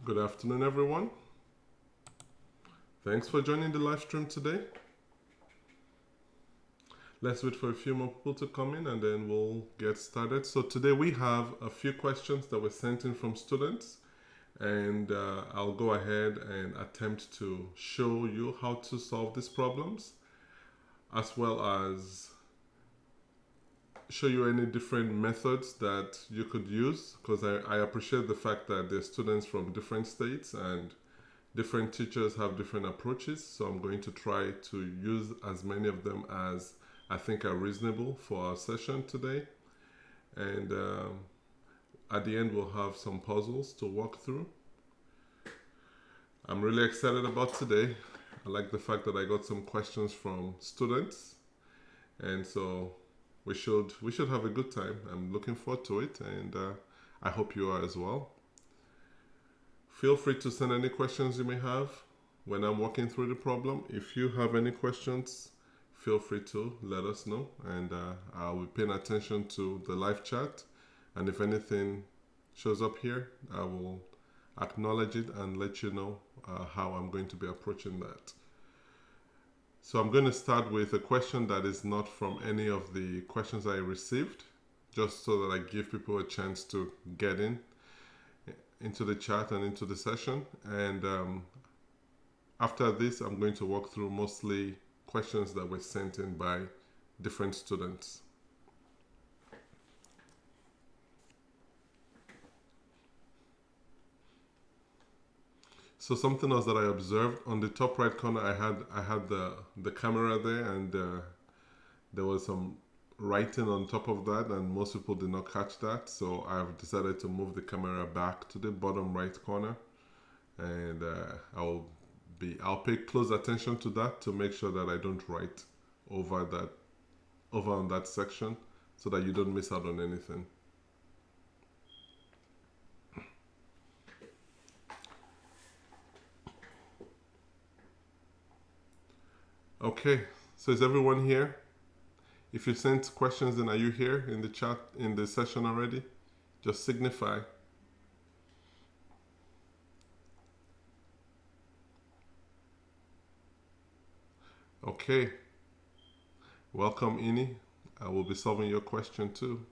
Good afternoon, everyone. Thanks for joining the live stream today. Let's wait for a few more people to come in and then we'll get started. So today we have a few questions that were sent in from students, and I'll go ahead and attempt to show you how to solve these problems, as well as show you any different methods that you could use, because I appreciate the fact that there's students from different states and different teachers have different approaches. So I'm going to try to use as many of them as I think are reasonable for our session today. And at the end, we'll have some puzzles to walk through. I'm really excited about today. I like the fact that I got some questions from students, and so we should have a good time. I'm looking forward to it, and I hope you are as well. Feel free to send any questions you may have when I'm walking through the problem. If you have any questions, feel free to let us know, and I'll be paying attention to the live chat, and if anything shows up here, I will acknowledge it and let you know how I'm going to be approaching that. So I'm going to start with a question that is not from any of the questions I received, just so that I give people a chance to get into the chat and into the session. And after this, I'm going to walk through mostly questions that were sent in by different students. So something else that I observed on the top right corner, I had the camera there, and there was some writing on top of that, and most people did not catch that. So I've decided to move the camera back to the bottom right corner, and I'll pay close attention to that to make sure that I don't write over on that section, so that you don't miss out on anything. Okay, so is everyone here? If you sent questions, then are you here in the chat, in the session already? Just signify. Okay. Welcome, Ini. I will be solving your question too.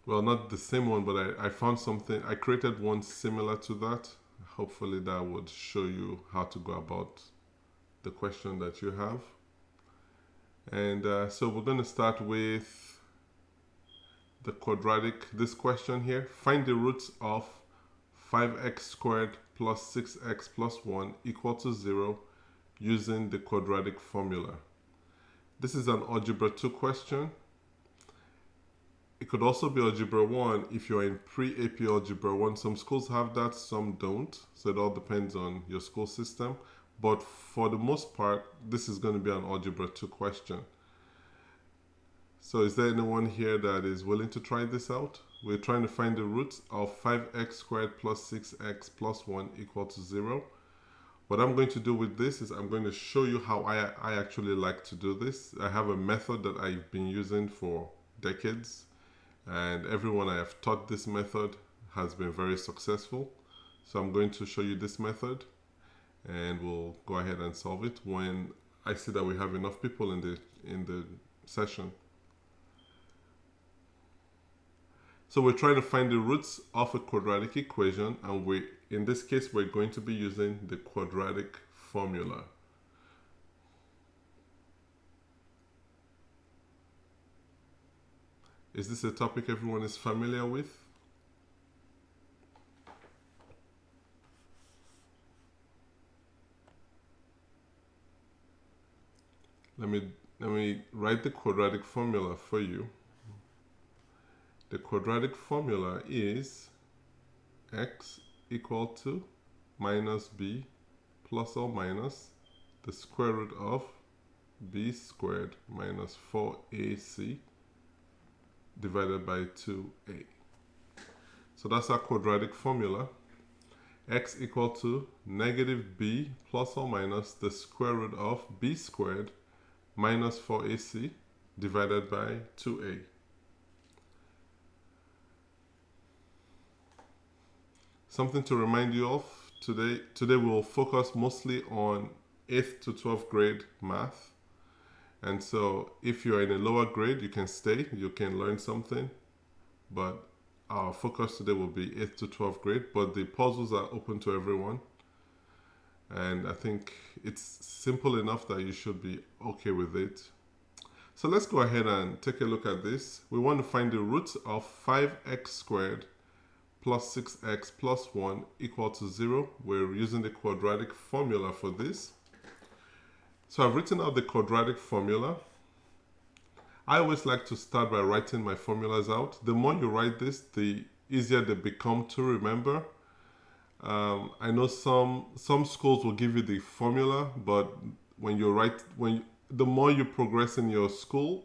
Well, not the same one, but I found something. I created one similar to that. Hopefully that would show you how to go about the question that you have. And so we're going to start with the this question here. Find the roots of 5x squared plus 6x plus 1 equal to 0 using the quadratic formula. This is an Algebra 2 question. It could also be Algebra 1 if you're in pre-AP Algebra 1. Some schools have that, some don't. So it all depends on your school system. But for the most part, this is going to be an Algebra 2 question. So is there anyone here that is willing to try this out? We're trying to find the roots of 5x squared plus 6x plus 1 equal to 0. What I'm going to do with this is I'm going to show you how I actually like to do this. I have a method that I've been using for decades, and everyone I have taught this method has been very successful. So I'm going to show you this method, and we'll go ahead and solve it when I see that we have enough people in the session. So we're trying to find the roots of a quadratic equation, and in this case, we're going to be using the quadratic formula. Is this a topic everyone is familiar with? Let me write the quadratic formula for you. The quadratic formula is x equal to minus b plus or minus the square root of b squared minus 4ac divided by 2a. So that's our quadratic formula. X equal to negative b plus or minus the square root of b squared minus 4ac divided by 2a. Something to remind you of today. Today we will focus mostly on 8th to 12th grade math. And so if you're in a lower grade, you can stay, you can learn something. But our focus today will be 8th to 12th grade, but the puzzles are open to everyone. And I think it's simple enough that you should be okay with it. So let's go ahead and take a look at this. We want to find the root of 5x squared plus 6x plus 1 equal to 0. We're using the quadratic formula for this. So I've written out the quadratic formula. I always like to start by writing my formulas out. The more you write this, the easier they become to remember. I know some schools will give you the formula, but the more you progress in your school,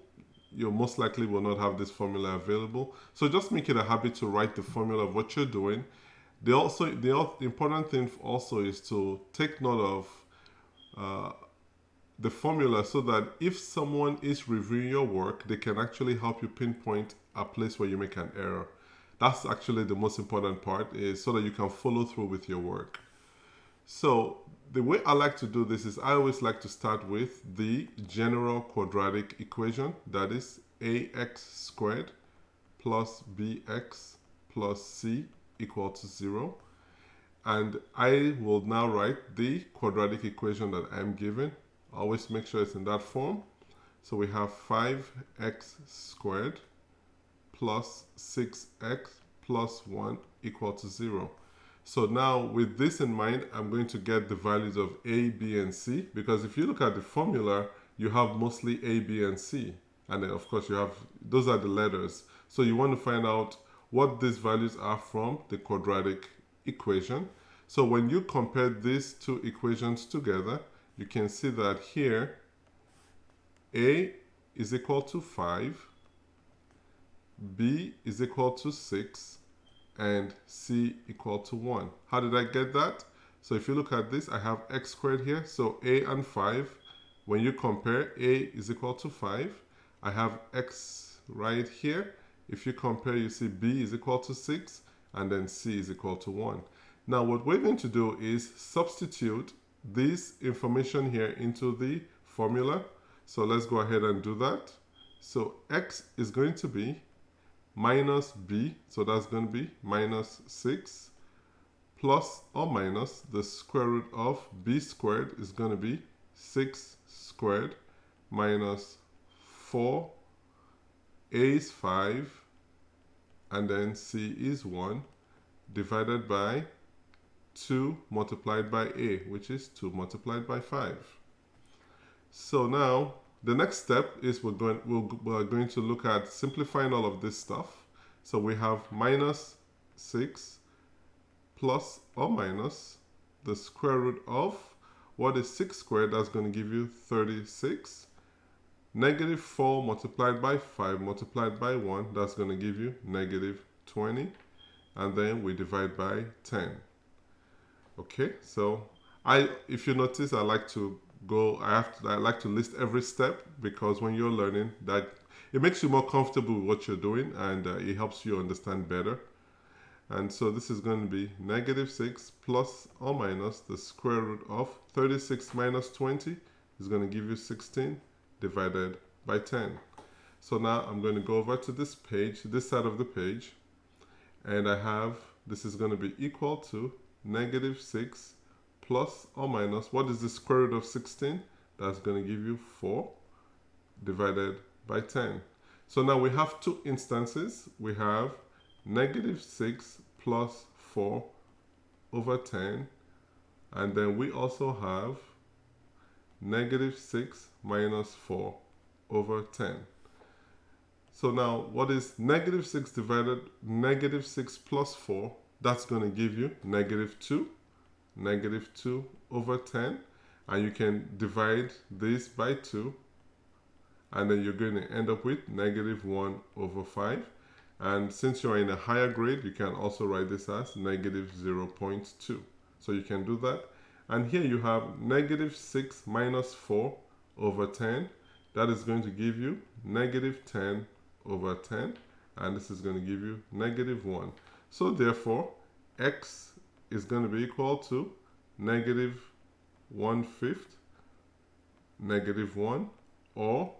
you most likely will not have this formula available. So just make it a habit to write the formula of what you're doing. The important thing also is to take note of the formula so that if someone is reviewing your work, they can actually help you pinpoint a place where you make an error. That's actually the most important part, is so that you can follow through with your work. So the way I like to do this is I always like to start with the general quadratic equation, that is ax squared plus bx plus c equal to 0. And I will now write the quadratic equation that I'm given. Always make sure it's in that form. So we have 5x squared plus 6x plus 1 equal to 0. So now with this in mind, I'm going to get the values of a, b, and c, because if you look at the formula, you have mostly a, b, and c. And then of course you have, those are the letters. So you want to find out what these values are from the quadratic equation. So when you compare these two equations together, you can see that here a is equal to 5, b is equal to 6, and c equal to 1. How did I get that? So if you look at this, I have x squared here. So a and 5, when you compare, a is equal to 5. I have x right here. If you compare, you see b is equal to 6, and then c is equal to 1. Now what we're going to do is substitute this information here into the formula. So let's go ahead and do that. So x is going to be minus b, so that's going to be minus 6, plus or minus the square root of b squared is going to be 6 squared minus 4, a is 5, and then c is 1, divided by 2 multiplied by a, which is 2 multiplied by 5. So now the next step is we're going to look at simplifying all of this stuff. So we have minus 6 plus or minus the square root of, what is 6 squared? That's going to give you 36. Negative 4 multiplied by 5 multiplied by 1, that's going to give you negative 20. And then we divide by 10. Okay, so if you notice, I like to list every step, because when you're learning, that it makes you more comfortable with what you're doing, and it helps you understand better. And so this is going to be negative 6 plus or minus the square root of 36 minus 20 is going to give you 16 divided by 10. So now I'm going to go over to this page, this side of the page, and I have, this is going to be equal to negative 6 plus or minus, what is the square root of 16? That's going to give you 4 divided by 10. So now we have two instances. We have negative 6 plus 4 over 10, and then we also have negative 6 minus 4 over 10. So now what is negative 6 divided negative 6 plus 4? That's going to give you negative 2 over 10, and you can divide this by 2, and then you're going to end up with negative 1 over 5. And since you're in a higher grade, you can also write this as negative 0.2. So you can do that. And here you have negative 6 minus 4 over 10. That is going to give you negative 10 over 10. And this is going to give you negative 1. So therefore, x is going to be equal to negative 1/5, negative 1, or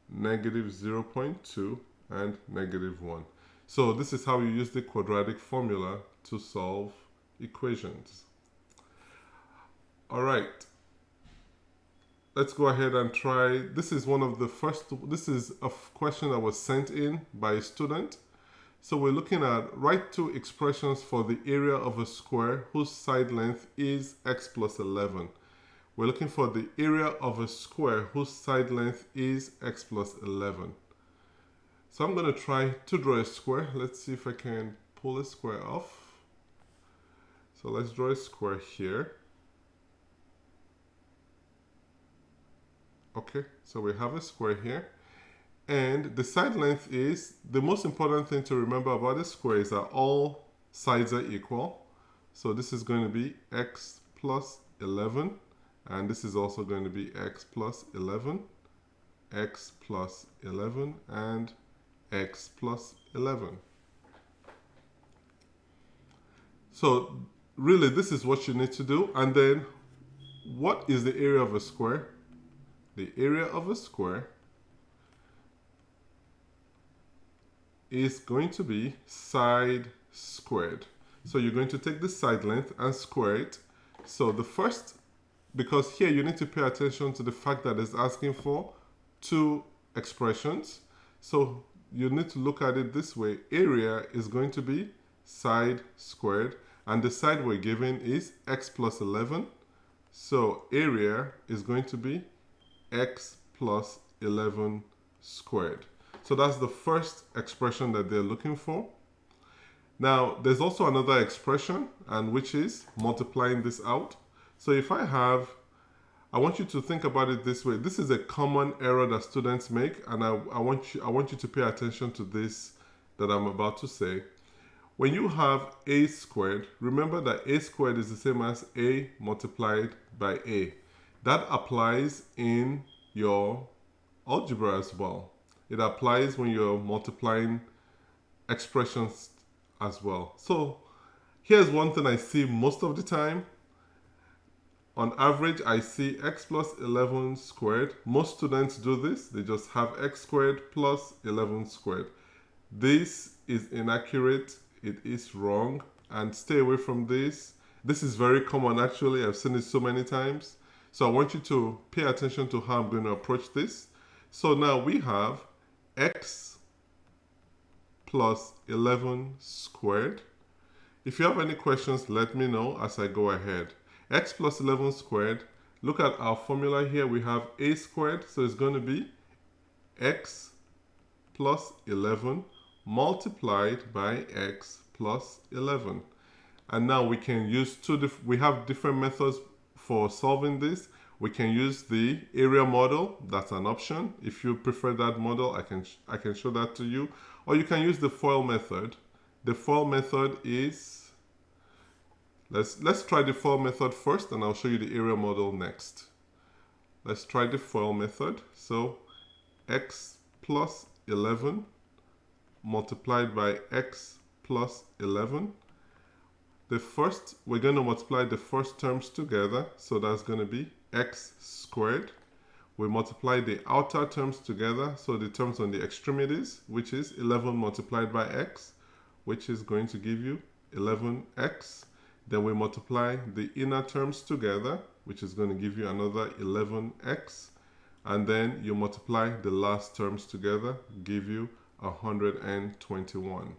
negative 0.2 and negative 1. So this is how you use the quadratic formula to solve equations. All right, let's go ahead and try. This is one of the first, this is a question that was sent in by a student. So we're looking at write two expressions for the area of a square whose side length is x plus 11. We're looking for the area of a square whose side length is x plus 11. So I'm going to try to draw a square. Let's see if I can pull a square off. So let's draw a square here. Okay, so we have a square here. And the side length is, the most important thing to remember about a square is that all sides are equal. So this is going to be x plus 11. And this is also going to be x plus 11, x plus 11, and x plus 11. So really, this is what you need to do. And then, what is the area of a square? The area of a square is going to be side squared. So you're going to take the side length and square it. So the first, because here you need to pay attention to the fact that it's asking for two expressions. So you need to look at it this way. Area is going to be side squared, and the side we're given is x plus 11. So area is going to be x plus 11 squared. So that's the first expression that they're looking for. Now, there's also another expression, and which is multiplying this out. So if I want you to think about it this way. This is a common error that students make, and I want you to pay attention to this that I'm about to say. When you have a squared, remember that a squared is the same as a multiplied by a. That applies in your algebra as well. It applies when you're multiplying expressions as well. So here's one thing I see most of the time. On average, I see x plus 11 squared. Most students do this. They just have x squared plus 11 squared. This is inaccurate. It is wrong. And stay away from this. This is very common, actually. I've seen it so many times. So I want you to pay attention to how I'm going to approach this. So now we have x plus 11 squared. If you have any questions, let me know as I go ahead. X plus 11 squared, look at our formula here. We have a squared, so it's going to be x plus 11 multiplied by x plus 11. And now we can use we have different methods for solving this. We can use the area model. That's an option. If you prefer that model, I can show that to you. Or you can use the FOIL method. The FOIL method is, let's try the FOIL method first, and I'll show you the area model next. Let's try the FOIL method. So x plus 11 multiplied by x plus 11. We're going to multiply the first terms together, so that's going to be x squared. We multiply the outer terms together, so the terms on the extremities, which is 11 multiplied by x, which is going to give you 11x. Then we multiply the inner terms together, which is going to give you another 11x. And then you multiply the last terms together, give you 121.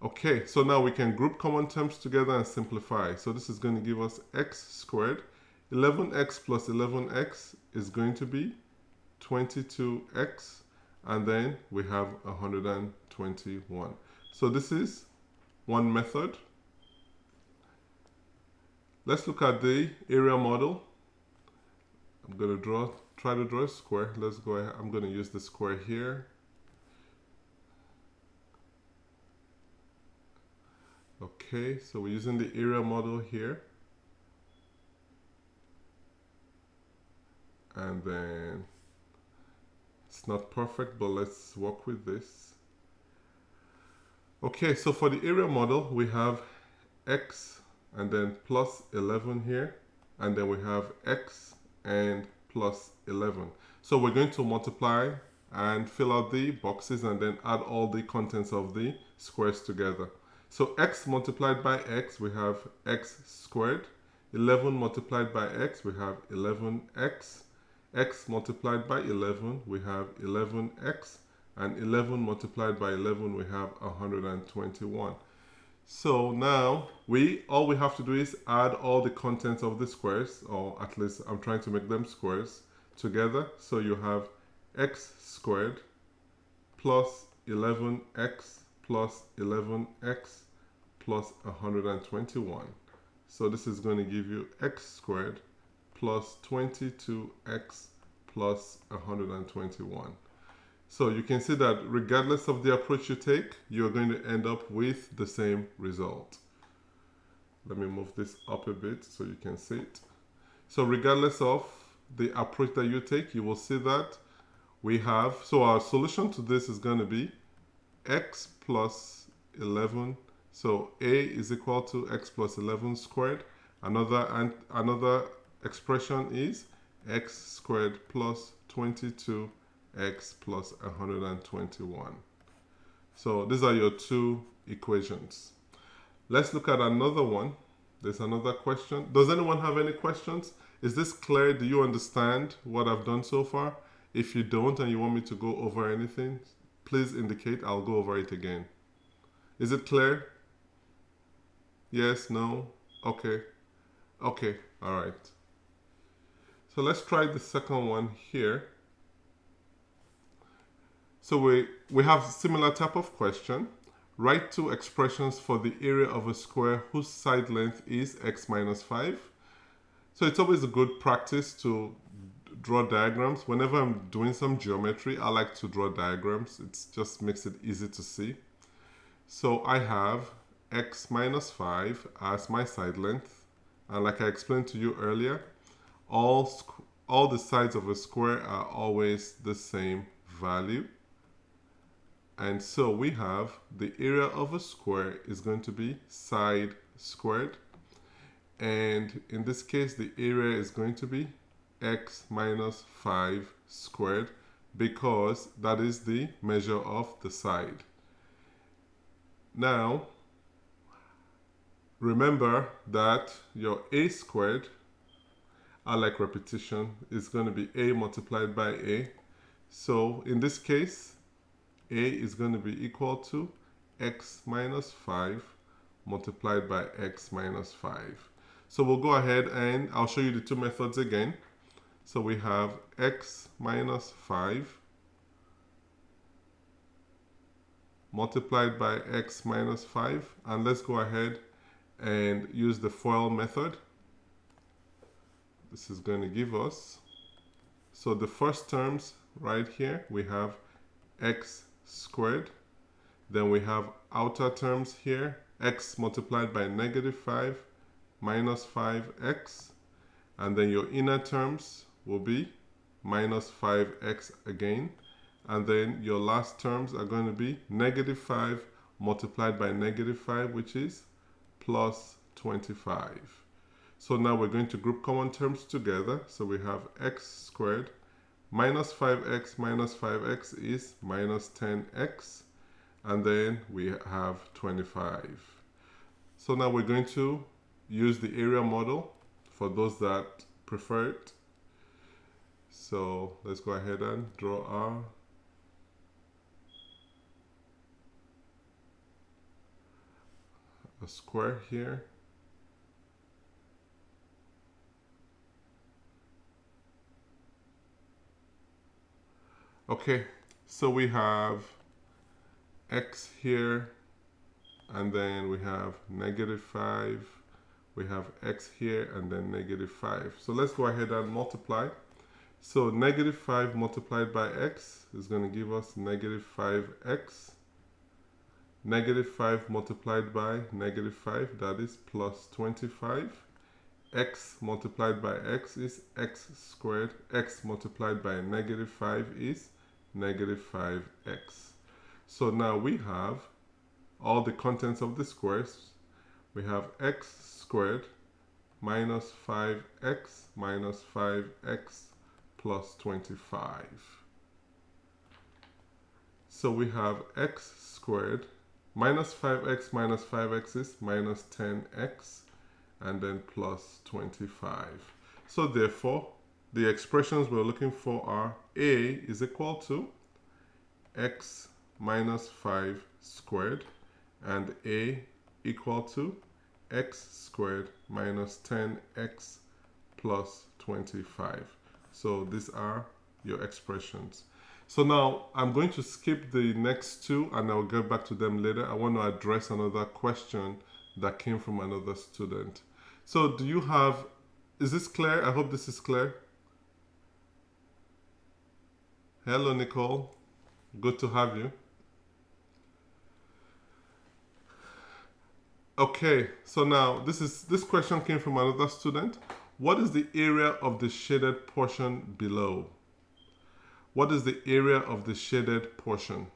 Okay, so now we can group common terms together and simplify. So this is going to give us x squared. 11x plus 11x is going to be 22x. And then we have 121. So this is one method. Let's look at the area model. I'm going to try to draw a square. Let's go ahead. I'm going to use the square here. Okay, so we're using the area model here. And then it's not perfect, but let's work with this. Okay, so for the area model, we have x and then plus 11 here, and then we have x and plus 11. So we're going to multiply and fill out the boxes and then add all the contents of the squares together. So x multiplied by x, we have x squared. 11 multiplied by x, we have 11x. X multiplied by 11, we have 11x. And 11 multiplied by 11, we have 121. So now all we have to do is add all the contents of the squares, or at least I'm trying to make them squares, together. So you have x squared plus 11x plus 11x plus 121. So this is going to give you x squared plus 22x plus 121. So you can see that regardless of the approach you take, you're going to end up with the same result. Let me move this up a bit so you can see it. So regardless of the approach that you take, you will see that we have, so our solution to this is going to be x plus 11. So a is equal to x plus 11 squared. Another expression is x squared plus 22 x plus 121. So these are your two equations. Let's look at another one. There's another question. Does anyone have any questions? Is this clear? Do you understand what I've done so far? If you don't and you want me to go over anything, please indicate. I'll go over it again. Is it clear? Yes? No? Okay. Okay. All right. So let's try the second one here. So we have similar type of question. Write two expressions for the area of a square whose side length is x minus 5. So it's always a good practice to draw diagrams. Whenever I'm doing some geometry, I like to draw diagrams. It just makes it easy to see. So I have x minus 5 as my side length. And like I explained to you earlier, all the sides of a square are always the same value. And so we have the area of a square is going to be side squared. And in this case, the area is going to be x minus 5 squared because that is the measure of the side. Now, remember that your a squared, I like repetition, is going to be a multiplied by a. So in this case, a is going to be equal to x minus 5 multiplied by x minus 5. So we'll go ahead and I'll show you the two methods again. So we have x minus 5 multiplied by x minus 5. And let's go ahead and use the FOIL method. This is going to give us, so the first terms right here, we have x squared. Then we have outer terms here, x multiplied by negative 5 minus 5x. And then your inner terms will be minus 5x again. And then your last terms are going to be negative 5 multiplied by negative 5, which is plus 25. So now we're going to group common terms together. So we have x squared minus 5x is minus 10x. And then we have 25. So now we're going to use the area model for those that prefer it. So let's go ahead and draw our a square here. Okay, so we have x here, and then we have negative 5. We have x here, and then negative 5. So let's go ahead and multiply. So negative 5 multiplied by x is going to give us negative 5x. Negative 5 multiplied by negative 5, that is plus 25. X multiplied by x is x squared. X multiplied by negative 5 is negative 5x. So now we have all the contents of the squares we have x squared minus 5x minus 5x plus 25. So we have x squared minus 5x minus 5x is minus 10x and then plus 25. So therefore, the expressions we're looking for are a is equal to x minus 5 squared and a equal to x squared minus 10x plus 25. So these are your expressions. So now I'm going to skip the next two and I'll get back to them later. I want to address another question that came from another student. So do you have, is this clear? I hope this is clear. Hello, Nicole. Good to have you. Okay, so now this question came from another student. What is the area of the shaded portion below? What is the area of the shaded portion?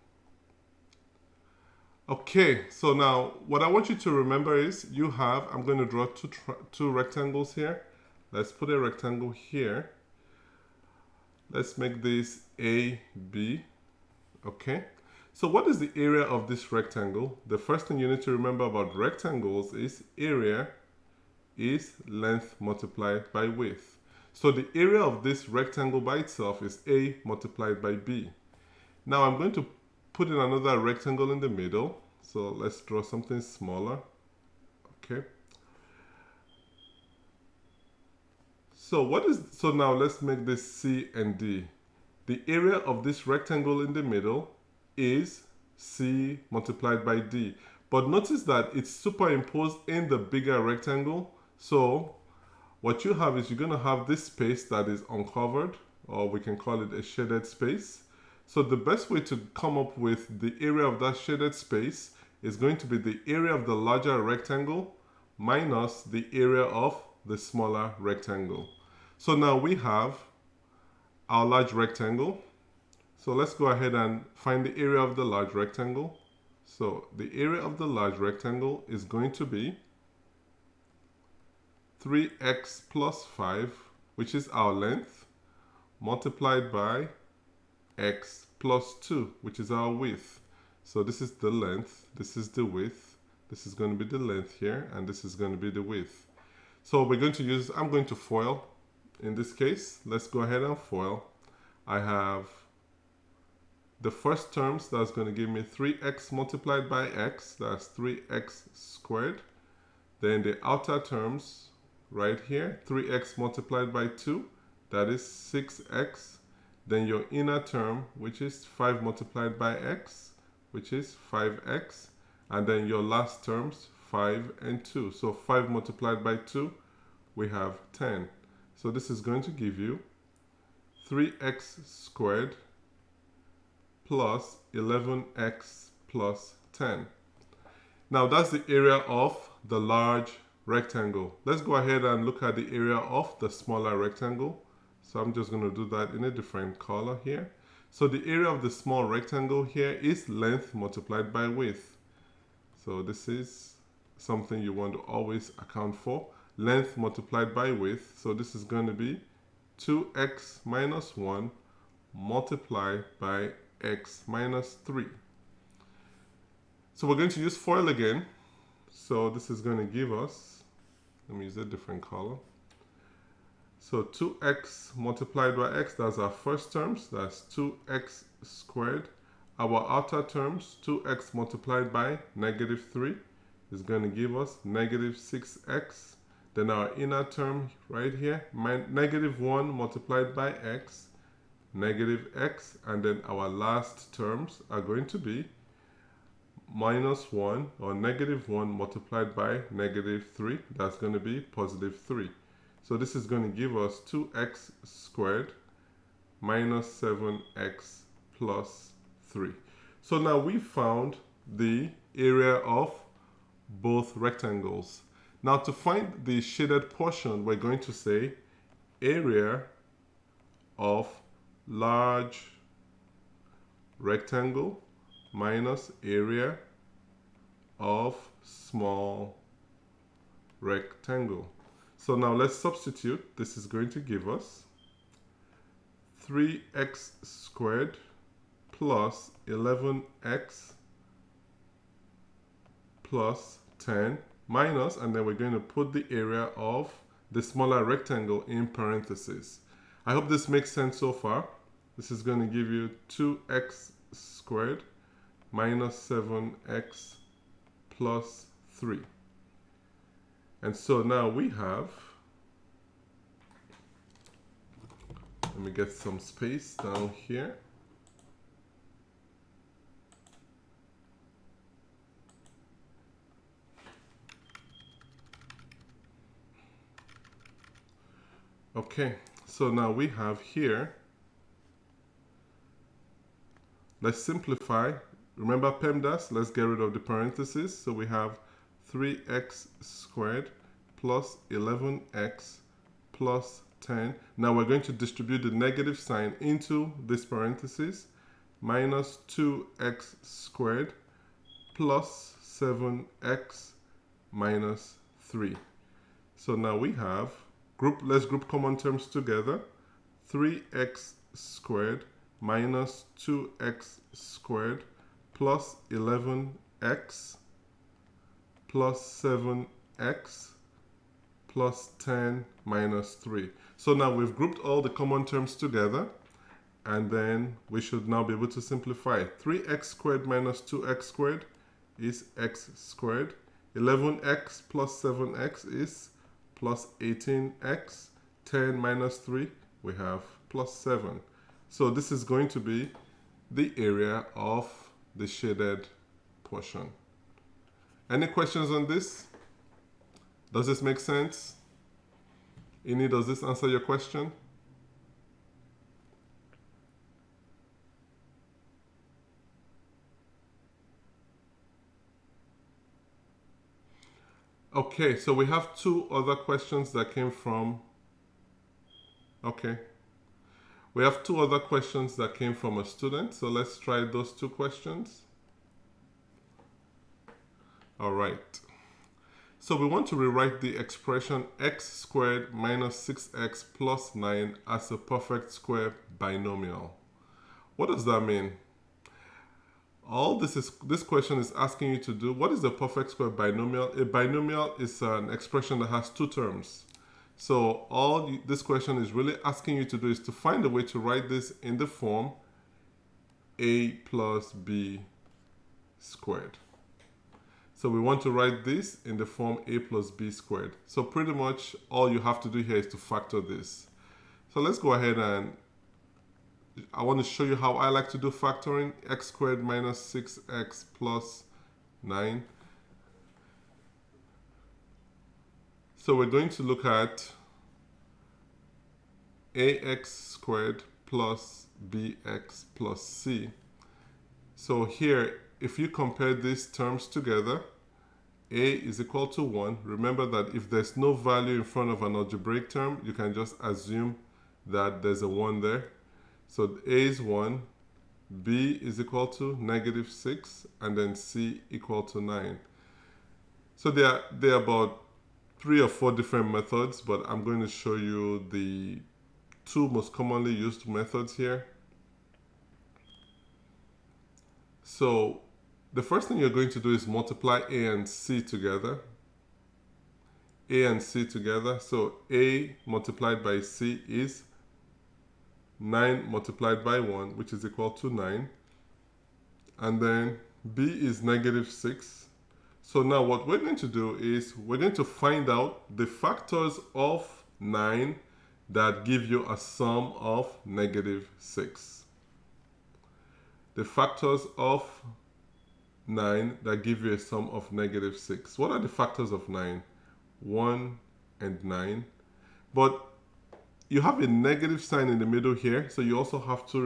Okay, so now what I want you to remember is you have, I'm going to draw two rectangles here. Let's put a rectangle here. Let's make this A, B. Okay, so what is the area of this rectangle? The first thing you need to remember about rectangles is area is length multiplied by width. So the area of this rectangle by itself is A multiplied by B. Now I'm going to put in another rectangle in the middle. So let's draw something smaller. Okay. So now let's make this C and D. The area of this rectangle in the middle is C multiplied by D. But notice that it's superimposed in the bigger rectangle. So what you have is you're going to have this space that is uncovered, or we can call it a shaded space. So the best way to come up with the area of that shaded space is going to be the area of the larger rectangle minus the area of the smaller rectangle. So now we have our large rectangle. So let's go ahead and find the area of the large rectangle. So the area of the large rectangle is going to be 3x plus 5, which is our length, multiplied by x plus 2, which is our width. So this is the length, this is the width, this is going to be the length here, and this is going to be the width. So we're going to use, I'm going to FOIL in this case. Let's go ahead and FOIL. I have the first terms, that's going to give me 3x multiplied by x, that's 3x squared. Then the outer terms, right here, 3x multiplied by 2, that is 6x. Then your inner term, which is 5 multiplied by x, which is 5x. And then your last terms, 5 and 2. So 5 multiplied by 2, we have 10. So this is going to give you 3x squared plus 11x plus 10. Now that's the area of the large rectangle. Let's go ahead and look at the area of the smaller rectangle. So I'm just going to do that in a different color here. So the area of the small rectangle here is length multiplied by width. So this is something you want to always account for. Length multiplied by width. So this is going to be 2x minus 1 multiplied by x minus 3. So we're going to use FOIL again. So this is going to give us, let me use a different color. So 2x multiplied by x, that's our first terms, that's 2x squared. Our outer terms, 2x multiplied by negative 3, is going to give us negative 6x. Then our inner term right here, negative 1 multiplied by x, negative x. And then our last terms are going to be minus 1 or negative 1 multiplied by negative 3. That's going to be positive 3. So this is going to give us 2x squared minus 7x plus 3. So now we found the area of both rectangles. Now to find the shaded portion, we're going to say area of large rectangle minus area of small rectangle. So now let's substitute. This is going to give us 3x squared plus 11x plus 10 minus, and then we're going to put the area of the smaller rectangle in parentheses. I hope this makes sense so far. This is going to give you 2x squared minus 7x plus 3. And so now we have, let me get some space down here. Okay, so now we have here, let's simplify. Remember PEMDAS, let's get rid of the parentheses. So we have 3x squared plus 11x plus 10. Now we're going to distribute the negative sign into this parenthesis. Minus 2x squared plus 7x minus 3. So now we have, let's group common terms together. 3x squared minus 2x squared plus 11x plus 7x plus 10 minus 3. So now we've grouped all the common terms together, and then we should now be able to simplify. 3x squared minus 2x squared is x squared. 11x plus 7x is plus 18x. 10 minus 3, we have plus 7. So this is going to be the area of the shaded portion. Any questions on this? Does this make sense? Ini, does this answer your question? Okay, so we have two other questions that came from, we have two other questions that came from a student. So let's try those two questions. All right. So we want to rewrite the expression x squared minus 6x plus 9 as a perfect square binomial. What does that mean? This question is asking you to do, what is a perfect square binomial? A binomial is an expression that has two terms. So this question is really asking you to do is to find a way to write this in the form a plus b squared. So we want to write this in the form a plus b squared. So pretty much all you have to do here is to factor this. So let's go ahead and I want to show you how I like to do factoring. X squared minus 6x plus 9. So we're going to look at ax squared plus bx plus c. So here, if you compare these terms together, a is equal to 1. Remember that if there's no value in front of an algebraic term, you can just assume that there's a 1 there. So a is 1, b is equal to negative 6, and then c equal to 9. So there are about 3 or 4 different methods, but I'm going to show you the two most commonly used methods here. So the first thing you're going to do is multiply a and c together. A and c together. So a multiplied by c is 9 multiplied by 1, which is equal to 9. And then b is negative 6. So now what we're going to do is we're going to find out the factors of 9 that give you a sum of negative 6. The factors of 9 that give you a sum of negative 6. What are the factors of 9? 1 and 9. But you have a negative sign in the middle here, so you also have to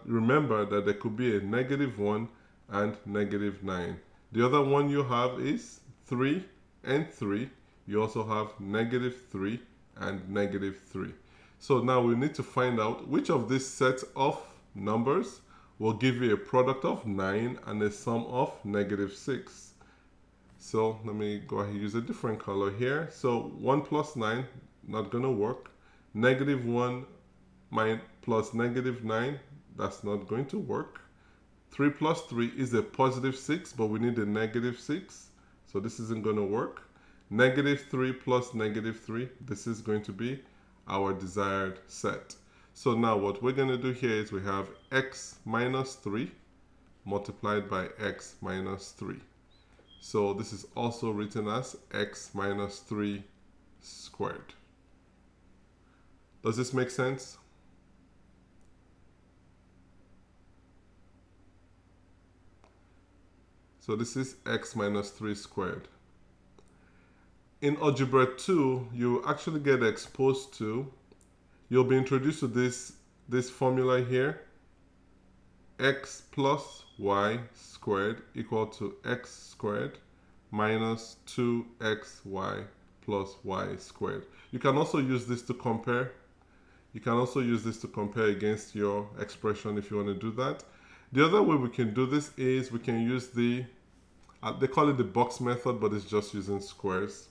remember that there could be a negative 1 and negative 9. The other one you have is 3 and 3. You also have negative 3 and negative 3. So now we need to find out which of these sets of numbers will give you a product of 9 and a sum of negative 6. So let me go ahead and use a different color here. So 1 plus 9, not going to work. Negative 1 plus negative 9, that's not going to work. 3 plus 3 is a positive 6, but we need a negative 6. So this isn't going to work. Negative 3 plus negative 3, this is going to be our desired set. So now what we're going to do here is we have x minus 3 multiplied by x minus 3. So this is also written as x minus 3 squared. Does this make sense? So this is x minus 3 squared. In Algebra 2, you actually get exposed to, you'll be introduced to this formula here, x plus y squared equal to x squared minus 2xy plus y squared. You can also use this to compare. You can also use this to compare against your expression if you want to do that. The other way we can do this is we can use the, they call it the box method, but it's just using squares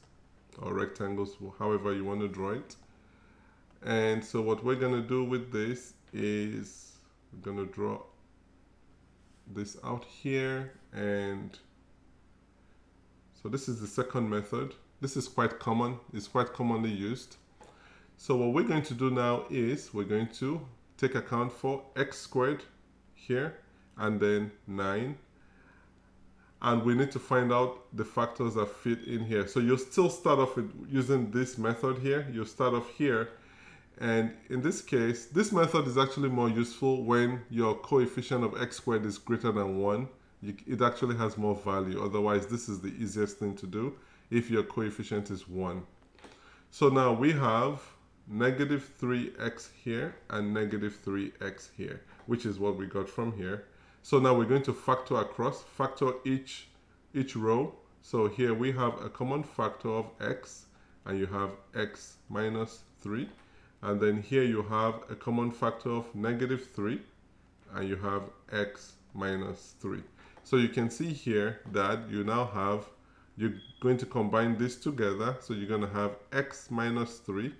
or rectangles, however you want to draw it. And so what we're going to do with this is we're going to draw this out here, and so this is the second method. This is quite common, it's quite commonly used. So what we're going to do now is we're going to take account for x squared here and then 9, and we need to find out the factors that fit in here. So you'll still start off with using this method here. You'll start off here, and in this case this method is actually more useful when your coefficient of x squared is greater than 1. It actually has more value. Otherwise this is the easiest thing to do if your coefficient is 1. So now we have negative 3x here and negative 3x here, which is what we got from here. So now we're going to factor across, factor each row. So here we have a common factor of x, and you have x minus 3. And then here you have a common factor of negative 3, and you have x minus 3. So you can see here that you now have, you're going to combine this together. So you're going to have x minus 3,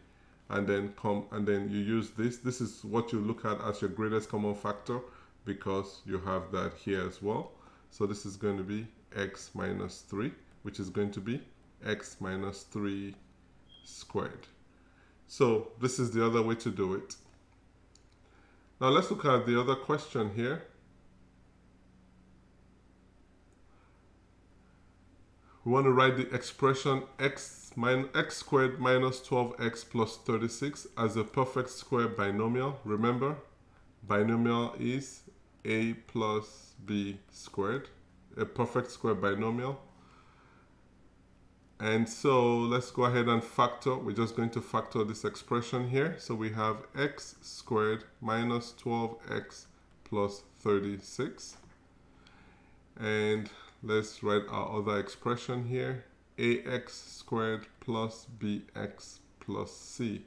and then you use this. This is what you look at as your greatest common factor, because you have that here as well. So this is going to be x minus 3, which is going to be x minus 3 squared. So this is the other way to do it. Now let's look at the other question here. We want to write the expression x squared minus 12x plus 36 as a perfect square binomial. Remember, binomial is a plus b squared, a perfect square binomial. And so let's go ahead and factor. We're just going to factor this expression here. So we have x squared minus 12x plus 36. And let's write our other expression here, ax squared plus bx plus c.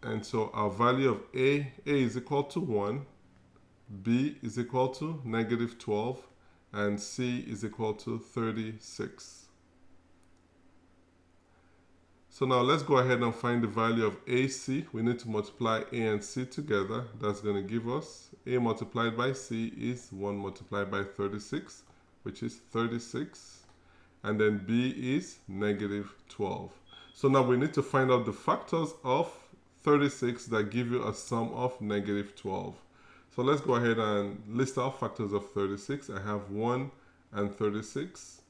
And so our value of a is equal to 1, b is equal to negative 12, and c is equal to 36. So now let's go ahead and find the value of ac. We need to multiply a and c together. That's going to give us a multiplied by c is 1 multiplied by 36, which is 36. And then b is negative 12. So now we need to find out the factors of 36 that give you a sum of negative 12. So let's go ahead and list our factors of 36. I have 1 and 36,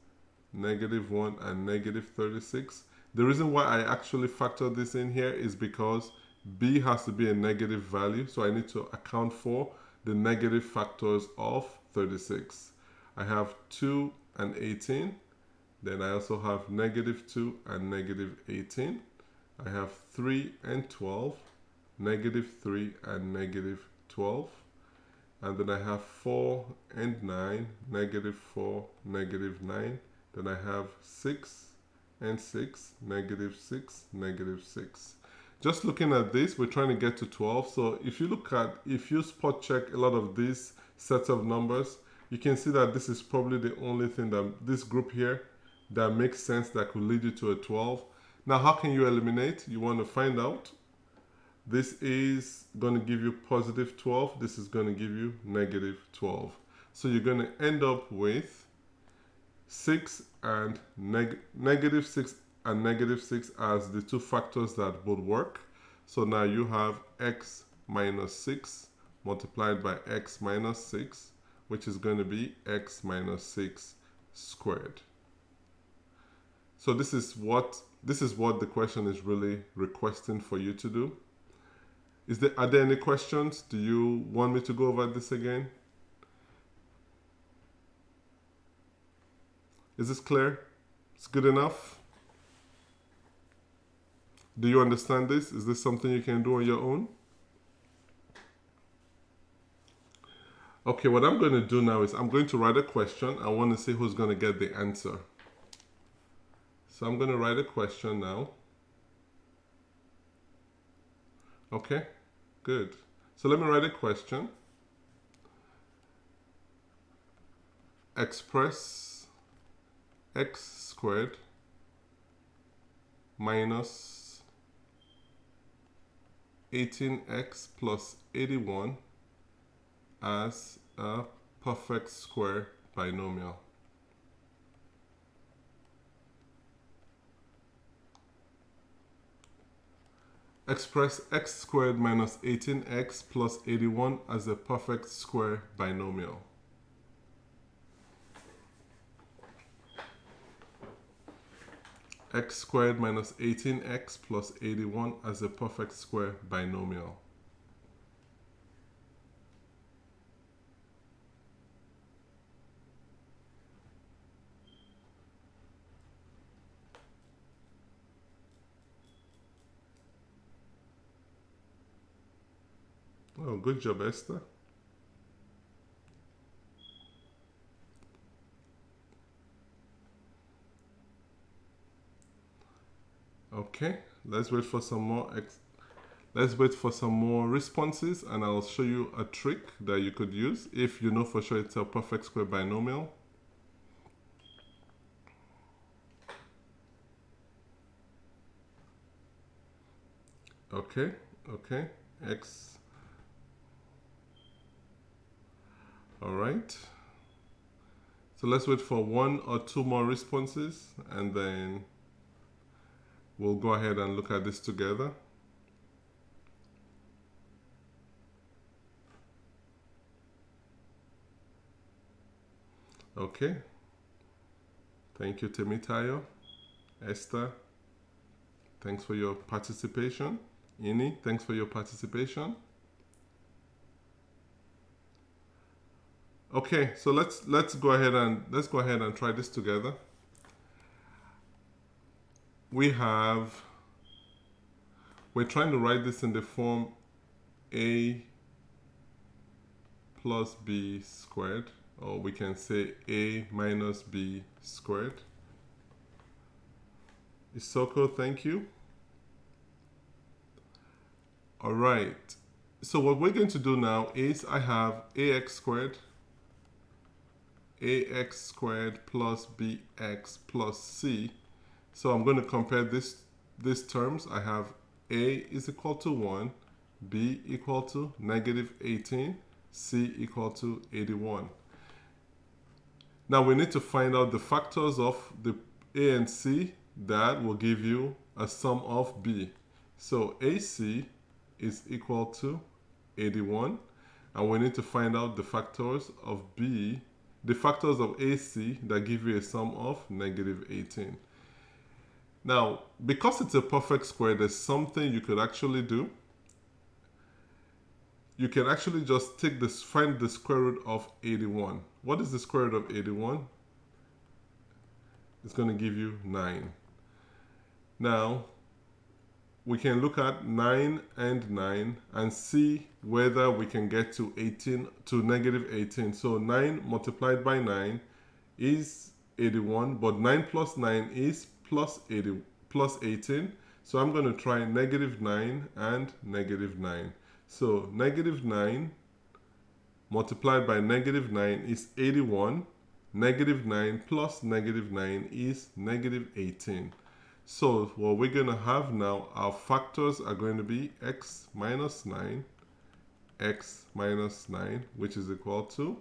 negative 1 and negative 36. The reason why I actually factor this in here is because b has to be a negative value, so I need to account for the negative factors of 36. I have 2 and 18, then I also have negative 2 and negative 18. I have 3 and 12, negative 3 and negative 12. And then I have 4 and 9, negative 4, negative 9. Then I have 6 and 6, negative 6, negative 6. Just looking at this, we're trying to get to 12. So if you spot check a lot of these sets of numbers, you can see that this is probably the only thing that this group here that makes sense, that could lead you to a 12. Now, how can you eliminate? You want to find out. This is going to give you positive 12. This is going to give you negative 12. So you're going to end up with 6 and negative 6 and negative 6 as the two factors that would work. So now you have x minus 6 multiplied by x minus 6, which is going to be x minus 6 squared. So this is what the question is really requesting for you to do. Are there any questions? Do you want me to go over this again? Is this clear? It's good enough? Do you understand this? Is this something you can do on your own? Okay, what I'm going to do now is I'm going to write a question. I want to see who's going to get the answer. So I'm going to write a question now. Okay, good. So let me write a question. Express x squared minus 18x plus 81 as a perfect square binomial. Express x squared minus 18x plus 81 as a perfect square binomial. X squared minus 18x plus 81 as a perfect square binomial. Oh, good job, Esther. Okay, let's wait for some more responses, and I'll show you a trick that you could use if you know for sure it's a perfect square binomial. Okay, x. All right. So let's wait for 1 or 2 more responses, and then we'll go ahead and look at this together. Okay. Thank you, Temitayo. Esther, thanks for your participation. Ini, thanks for your participation. Okay, so let's go ahead and try this together. We're trying to write this in the form a plus b squared, or we can say a minus b squared. Isoko, thank you. All right, so what we're going to do now is I have ax squared plus bx plus c. So I'm going to compare these terms. I have a is equal to 1, b equal to negative 18, c equal to 81. Now we need to find out the factors of the a and c that will give you a sum of b. So ac is equal to 81, and we need to find out the factors of b, the factors of AC that give you a sum of negative 18. Now, because it's a perfect square, there's something you could actually do. You can actually just find the square root of 81. What is the square root of 81? It's going to give you 9. Now, we can look at 9 and 9 and see whether we can get to negative 18. So 9 multiplied by 9 is 81, but 9 plus 9 is plus 18. So I'm going to try negative 9 and negative 9. So negative 9 multiplied by negative 9 is 81. Negative 9 plus negative 9 is negative 18. So what we're going to have now, our factors are going to be x minus 9, which is equal to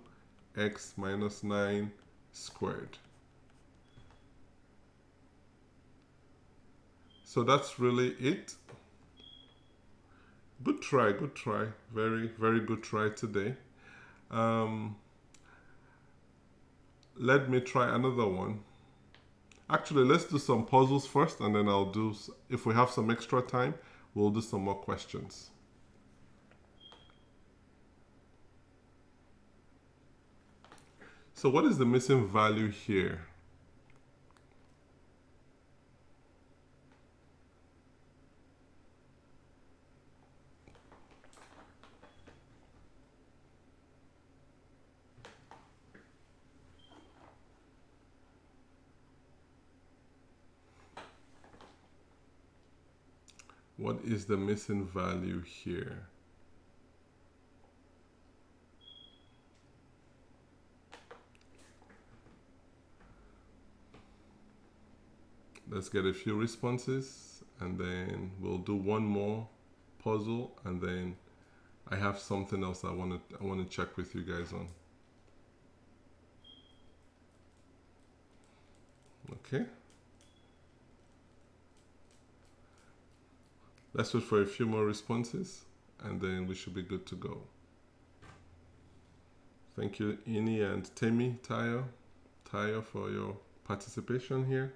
x minus 9 squared. So that's really it. Good try, good try. Very, very good try today. Let me try another one. Actually, let's do some puzzles first, and then I'll do, if we have some extra time, we'll do some more questions. So what is the missing value here? What is the missing value here? Let's get a few responses, and then we'll do one more puzzle, and then I have something else I want to check with you guys on. Okay. Let's wait for a few more responses, and then we should be good to go. Thank you, Ini and Temi Tayo, for your participation here.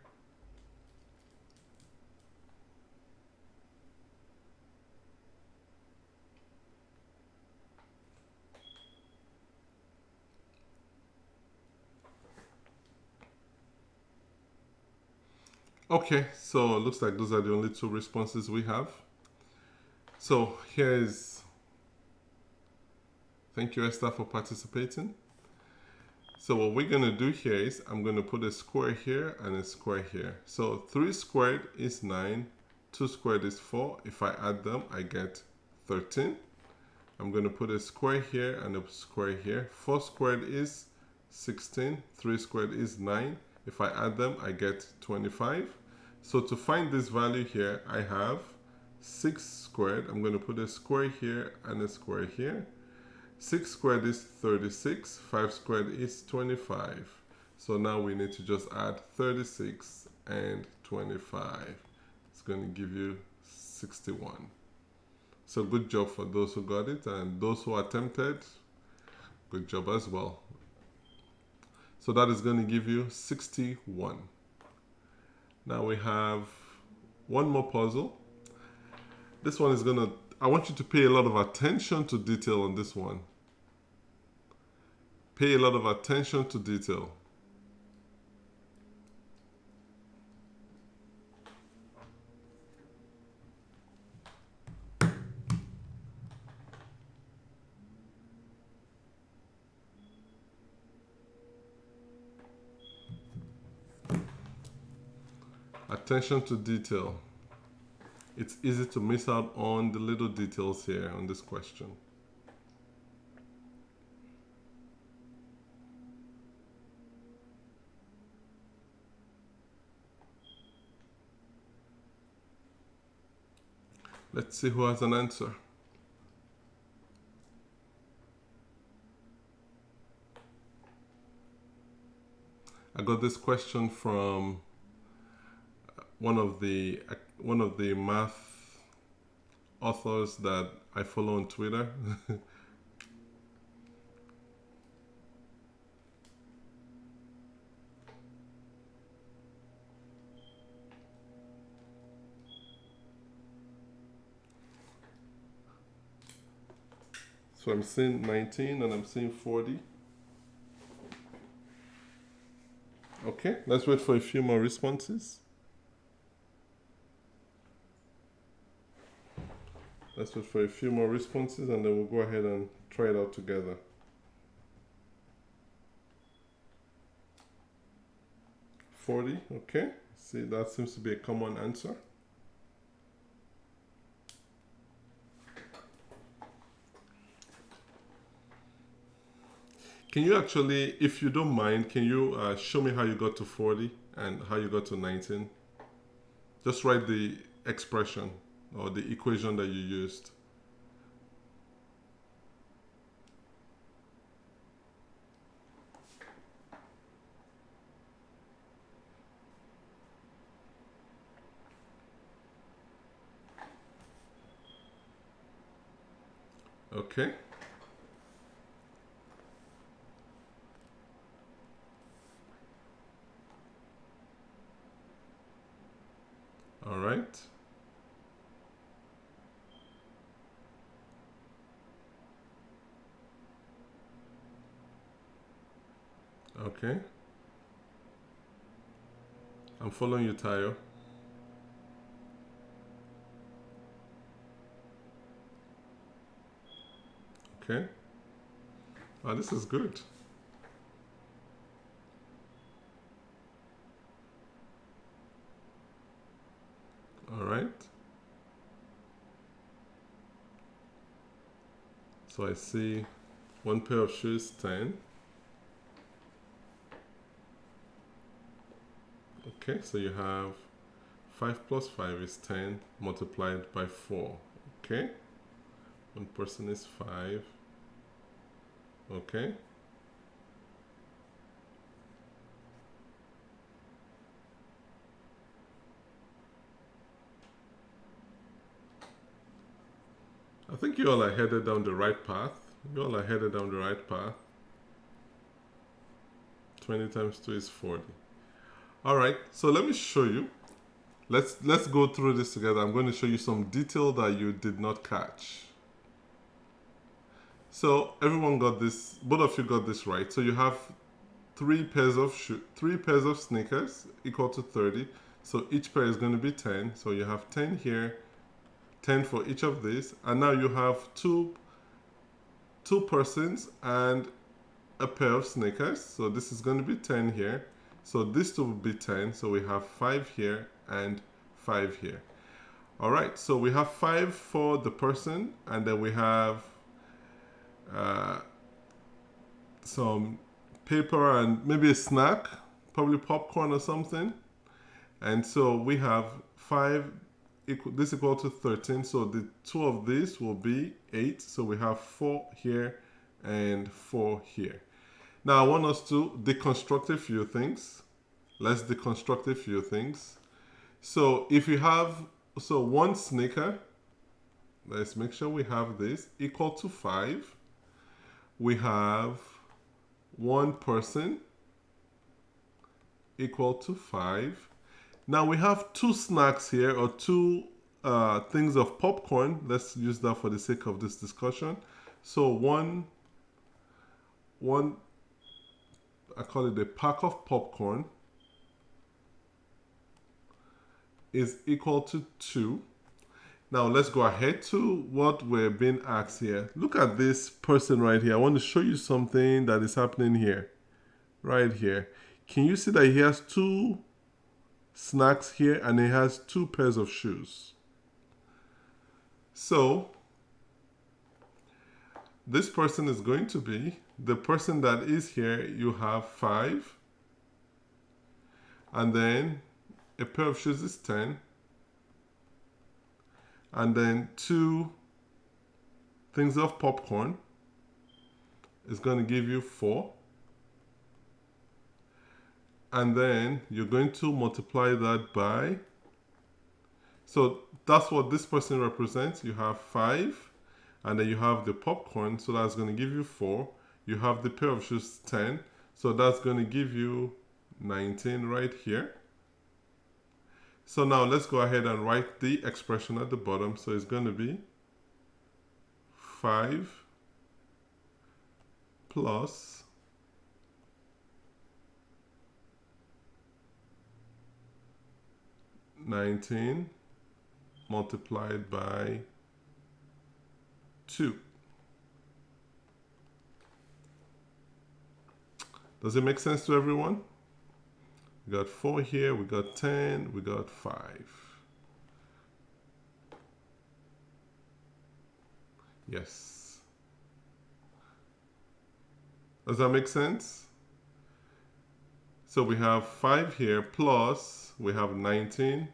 Okay, so it looks like those are the only two responses we have. So here's, thank you Esther for participating. So what we're going to do here is I'm going to put a square here and a square here. So 3 squared is 9, 2 squared is 4. If I add them, I get 13. I'm going to put a square here and a square here. 4 squared is 16, 3 squared is 9. If I add them, I get 25. So to find this value here, I have 6 squared. I'm going to put a square here and a square here. 6 squared is 36. 5 squared is 25. So now we need to just add 36 and 25. It's going to give you 61. So good job for those who got it, and those who attempted, good job as well. So that is going to give you 61. Now we have one more puzzle. This one is going to, I want you to pay a lot of attention to detail on this one. Pay a lot of attention to detail. Attention to detail. It's easy to miss out on the little details here on this question. Let's see who has an answer. I got this question from one of the math authors that I follow on Twitter. So I'm seeing 19 and I'm seeing 40. Okay, let's wait for a few more responses. Let's wait for a few more responses, and then we'll go ahead and try it out together. $40, okay. See, that seems to be a common answer. Can you actually, if you don't mind, can you show me how you got to 40 and how you got to 19? Just write the expression or the equation that you used. Okay. All right. Okay. I'm following you, Tayo. Okay. Oh, this is good. All right. So I see one pair of shoes, 10. Okay, so you have 5 plus 5 is 10 multiplied by 4. Okay. One person is 5. Okay. I think you all are headed down the right path. You all are headed down the right path. 20 times 2 is 40. All right, so let me show you. Let's go through this together. I'm going to show you some detail that you did not catch. So everyone got this, both of you got this right. So you have 3 pairs of sneakers equal to 30. So each pair is going to be 10. So you have 10 here, 10 for each of these, and now you have two persons and a pair of sneakers. So this is going to be 10 here. So this two will be 10. So we have 5 here and 5 here. All right, so we have 5 for the person, and then we have some paper and maybe a snack, probably popcorn or something. And so we have 5, this equal to 13. So the two of these will be 8. So we have 4 here and 4 here. Now I want us to deconstruct a few things. Let's deconstruct a few things. So if you have, so one sneaker, let's make sure we have this, equal to 5. We have one person equal to 5. Now we have 2 snacks here, or 2 things of popcorn. Let's use that for the sake of this discussion. So one, I call it a pack of popcorn, is equal to 2. Now let's go ahead to what we're being asked here. Look at this person right here. I want to show you something that is happening here. Right here. Can you see that he has 2 snacks here and he has 2 pairs of shoes? So this person is going to be the person that is here. You have 5, and then a pair of shoes is 10, and then 2 things of popcorn is going to give you 4, and then you're going to multiply that by, so that's what this person represents. You have 5, and then you have the popcorn, so that's going to give you 4. You have the pair of shoes, 10, so that's going to give you 19 right here. So now let's go ahead and write the expression at the bottom. So it's going to be 5 plus 19 multiplied by 2. Does it make sense to everyone? We got 4 here, we got 10, we got 5. Yes. Does that make sense? So we have 5 here plus we have 19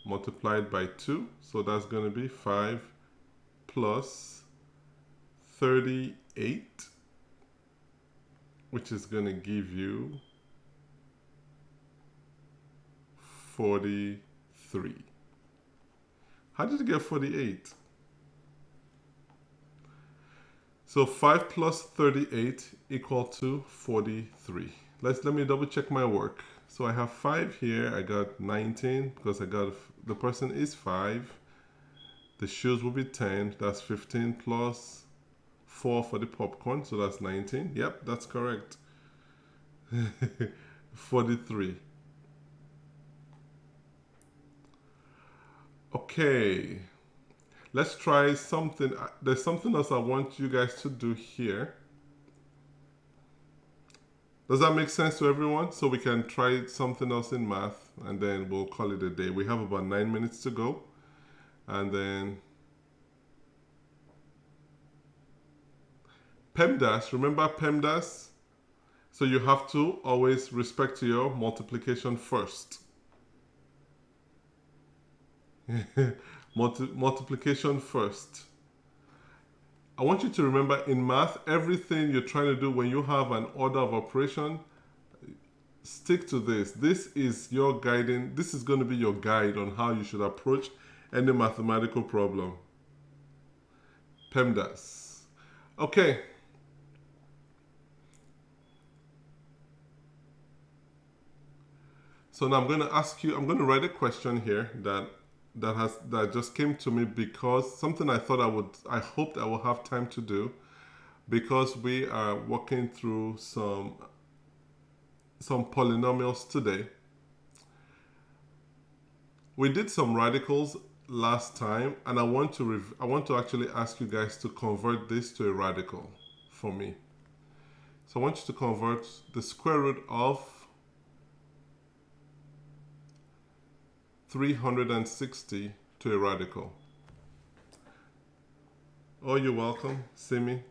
multiplied by 2. So that's going to be 5 plus 38, which is going to give you 43. How did you get 48? So 5 plus 38 equal to 43. Let me double check my work. So I have 5 here, I got 19 because I got the person is 5. The shoes will be 10, that's 15 plus 4 for the popcorn, so that's 19. Yep, that's correct. 43. Okay, let's try something. There's something else I want you guys to do here. Does that make sense to everyone? So we can try something else in math and then we'll call it a day. We have about 9 minutes to go. And then PEMDAS, remember PEMDAS? So you have to always respect your multiplication first. Multiplication first. I want you to remember in math, everything you're trying to do when you have an order of operation, stick to this. This is your guiding, this is going to be your guide on how you should approach any mathematical problem. PEMDAS. Okay. So now I'm going to ask you, I'm going to write a question here that just came to me because something I hoped I will have time to do, because we are working through some polynomials today. We did some radicals last time, and I want to actually ask you guys to convert this to a radical for me. So I want you to convert the square root of 360 to a radical. Oh, you're welcome, Simi.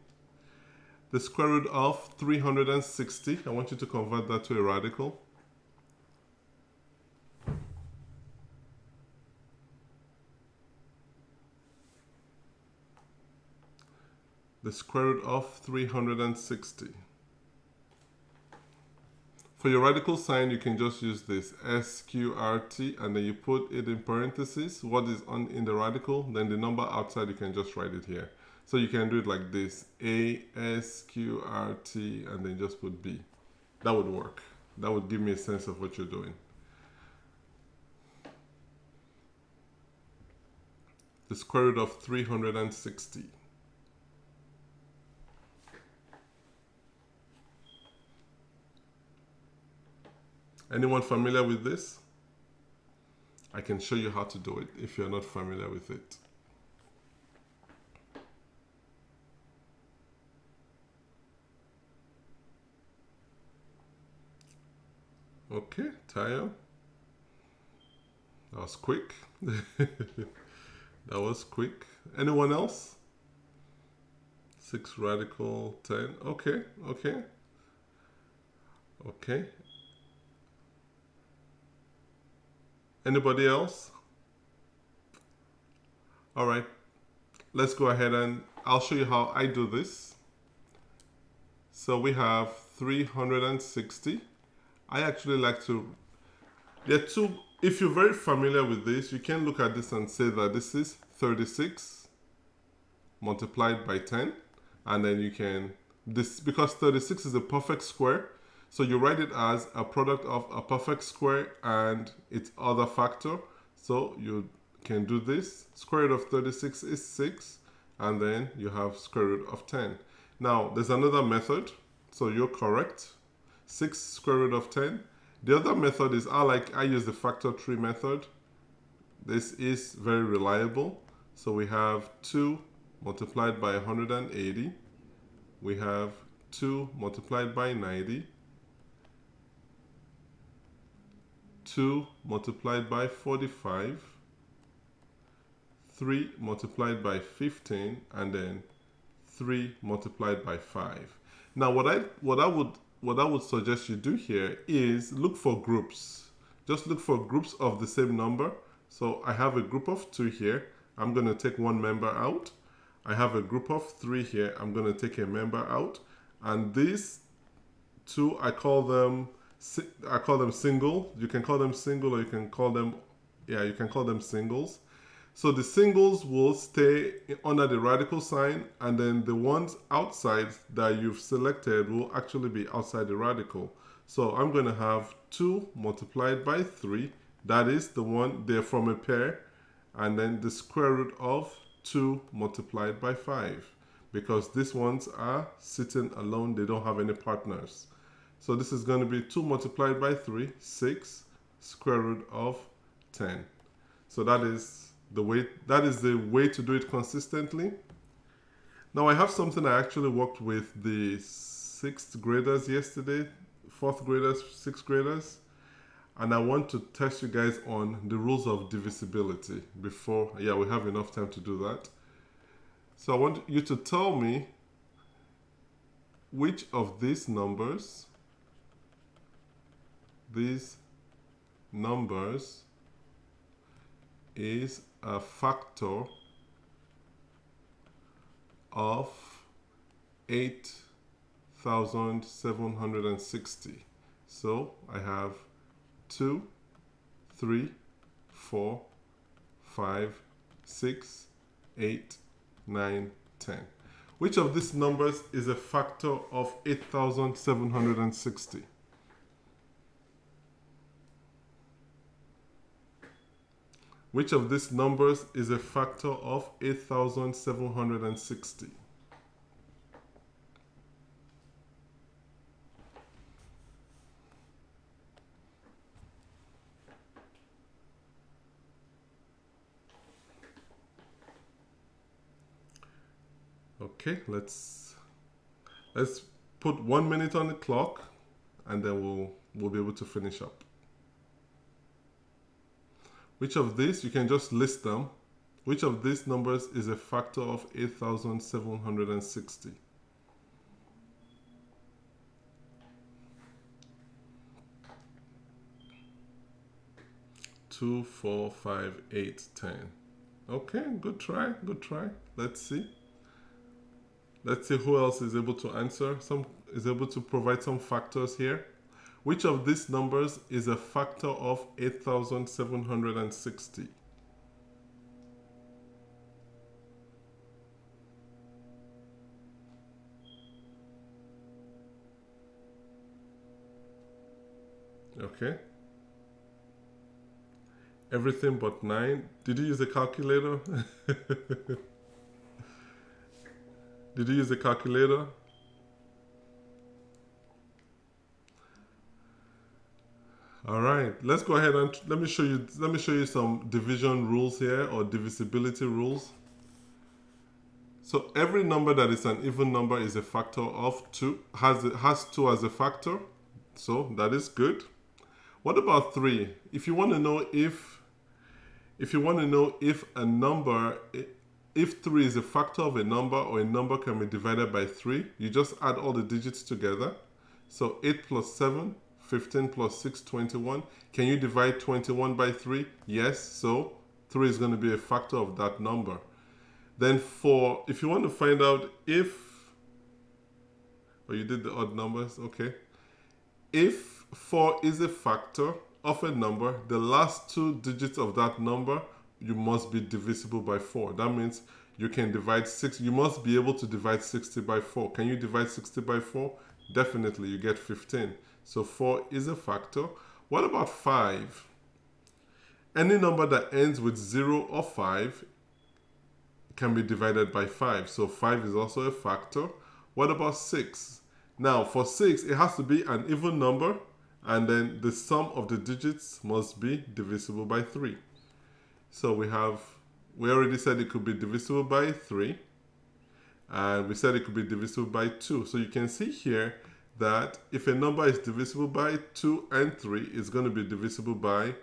The square root of 360, I want you to convert that to a radical. The square root of 360. For your radical sign, you can just use this SQRT, and then you put it in parentheses, what is in the radical, then the number outside, you can just write it here. So you can do it like this, ASQRT, and then just put B. That would work. That would give me a sense of what you're doing. The square root of 360. Anyone familiar with this? I can show you how to do it if you're not familiar with it. Okay, Tayo. That was quick. That was quick. Anyone else? 6 radical 10. Okay, okay. Okay. Anybody else? All right. Let's go ahead and I'll show you how I do this. So we have 360. I actually like to, there are two, if you're very familiar with this, you can look at this and say that this is 36 multiplied by 10. And then you can, because 36 is a perfect square, so you write it as a product of a perfect square and its other factor. So you can do this. Square root of 36 is 6, and then you have square root of 10. Now, there's another method, so you're correct. 6 square root of 10. The other method is, I use the factor tree method. This is very reliable. So we have 2 multiplied by 180. We have 2 multiplied by 90. 2 multiplied by 45. 3 multiplied by 15, and then 3 multiplied by 5. Now, what I would suggest you do here is look for groups. Just look for groups of the same number. So I have a group of 2 here. I'm going to take one member out. I have a group of 3 here. I'm going to take a member out. And these 2, I call them single. You can call them single, or you can call them, you can call them singles. So the singles will stay under the radical sign, and then the ones outside that you've selected will actually be outside the radical. So I'm going to have 2 multiplied by 3. That is the one, they're from a pair. And then the square root of 2 multiplied by 5. Because these ones are sitting alone, they don't have any partners. So this is going to be 2 multiplied by 3, 6, square root of 10. So that is the way to do it consistently. Now I have something I actually worked with the 6th graders yesterday, 4th graders, 6th graders, and I want to test you guys on the rules of divisibility before, we have enough time to do that. So I want you to tell me which of these numbers is a factor of 8,760. So I have 2, 3, 4, 5, 6, 8, 9, 10. Which of these numbers is a factor of 8,760? Which of these numbers is a factor of 8,760? Okay, let's put 1 minute on the clock, and then we'll be able to finish up. Which of these, you can just list them, which of these numbers is a factor of 8,760? Two, 4, 5, 8, 10. Okay, good try. Let's see who else is able to answer, is able to provide some factors here. Which of these numbers is a factor of 8,760? Okay. Everything but 9. Did you use a calculator? Did you use a calculator? All right, let's go ahead and let me show you some division rules here, or divisibility rules. So every number that is an even number is a factor of 2, has 2 as a factor. So that is good. What about 3? If you want to know if a number, if 3 is a factor of a number, or a number can be divided by 3, you just add all the digits together. So 8 plus 7, 15 plus 6, 21. Can you divide 21 by 3? Yes, so 3 is going to be a factor of that number. Then if you want to find out if, you did the odd numbers, okay. If 4 is a factor of a number, the last 2 digits of that number, you must be divisible by 4. That means you can divide 6. You must be able to divide 60 by 4. Can you divide 60 by 4? Definitely, you get 15. So 4 is a factor. What about 5? Any number that ends with 0 or 5 can be divided by 5. So 5 is also a factor. What about 6? Now for 6, it has to be an even number, and then the sum of the digits must be divisible by 3. So we already said it could be divisible by 3, and we said it could be divisible by 2. So you can see here that if a number is divisible by 2 and 3, it's going to be divisible by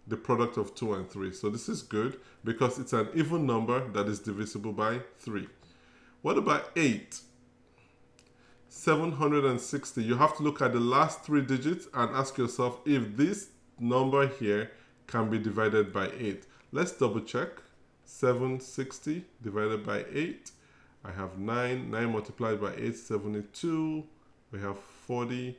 the product of 2 and 3. So this is good because it's an even number that is divisible by 3. What about 8? 760. You have to look at the last 3 digits and ask yourself if this number here can be divided by 8. Let's double check. 760 divided by 8. I have 9. 9 multiplied by 8, 72. We have 40.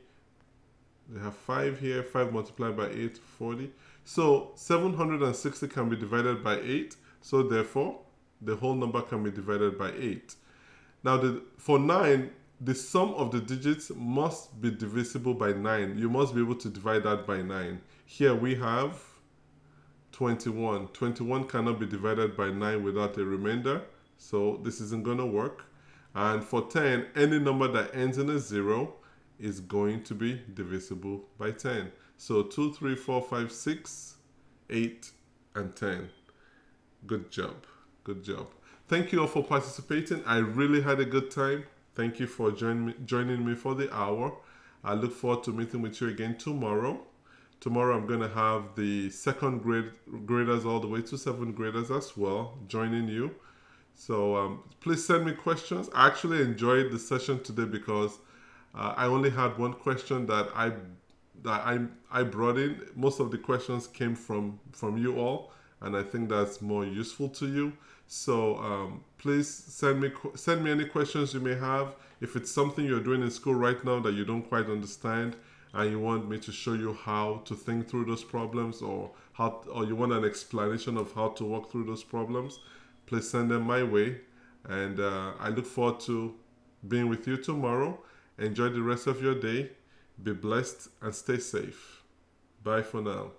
We have 5 here. 5 multiplied by 8, 40. So 760 can be divided by 8. So therefore, the whole number can be divided by 8. Now, for 9, the sum of the digits must be divisible by 9. You must be able to divide that by 9. Here we have 21. 21 cannot be divided by 9 without a remainder. So this isn't going to work. And for 10, any number that ends in a 0 is going to be divisible by 10. So 2, 3, 4, 5, 6, 8, and 10. Good job. Good job. Thank you all for participating. I really had a good time. Thank you for joining me for the hour. I look forward to meeting with you again tomorrow. Tomorrow I'm going to have the second graders all the way to 7th graders as well joining you. So please send me questions. I actually enjoyed the session today because I only had one question that I brought in. Most of the questions came from you all, and I think that's more useful to you. So please send me any questions you may have. If it's something you're doing in school right now that you don't quite understand and you want me to show you how to think through those problems, or you want an explanation of how to work through those problems, please send them my way. And I look forward to being with you tomorrow. Enjoy the rest of your day. Be blessed and stay safe. Bye for now.